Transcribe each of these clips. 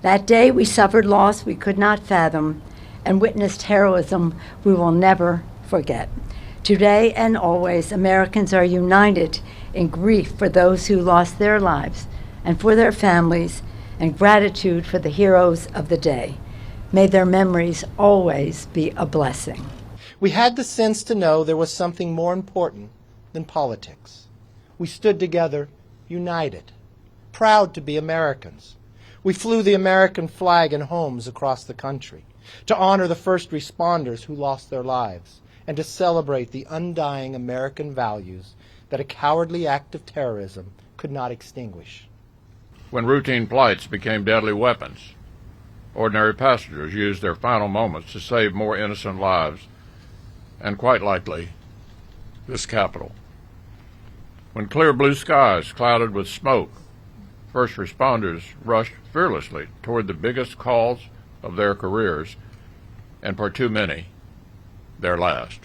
That day we suffered loss we could not fathom and witnessed heroism we will never forget. Today and always, Americans are united in grief for those who lost their lives and for their families, and gratitude for the heroes of the day. May their memories always be a blessing. We had the sense to know there was something more important than politics. We stood together, united, proud to be Americans. We flew the American flag in homes across the country to honor the first responders who lost their lives and to celebrate the undying American values that a cowardly act of terrorism could not extinguish. When routine flights became deadly weapons, ordinary passengers used their final moments to save more innocent lives, and quite likely, this Capitol. When clear blue skies clouded with smoke, first responders rushed fearlessly toward the biggest calls of their careers, and for too many, their last.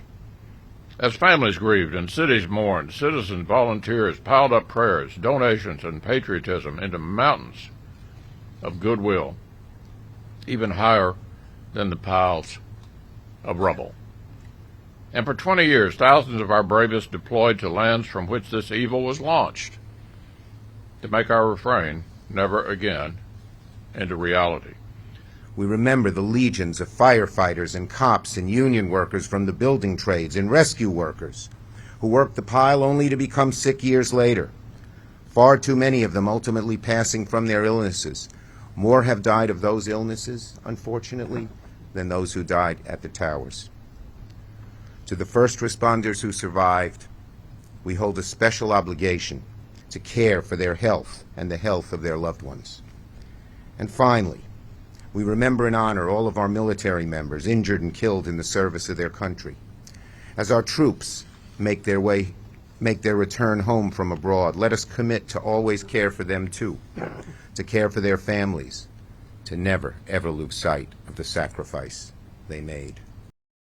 As families grieved and cities mourned, citizen volunteers piled up prayers, donations, and patriotism into mountains of goodwill, even higher than the piles of rubble. And for 20 years, thousands of our bravest deployed to lands from which this evil was launched to make our refrain, never again, into reality. We remember the legions of firefighters and cops and union workers from the building trades and rescue workers who worked the pile only to become sick years later. Far too many of them ultimately passing from their illnesses. More have died of those illnesses, unfortunately, than those who died at the towers. To the first responders who survived, we hold a special obligation to care for their health and the health of their loved ones. And finally, we remember and honor all of our military members injured and killed in the service of their country. As our troops make their return home from abroad, let us commit to always care for them too, to care for their families, to never, ever lose sight of the sacrifice they made.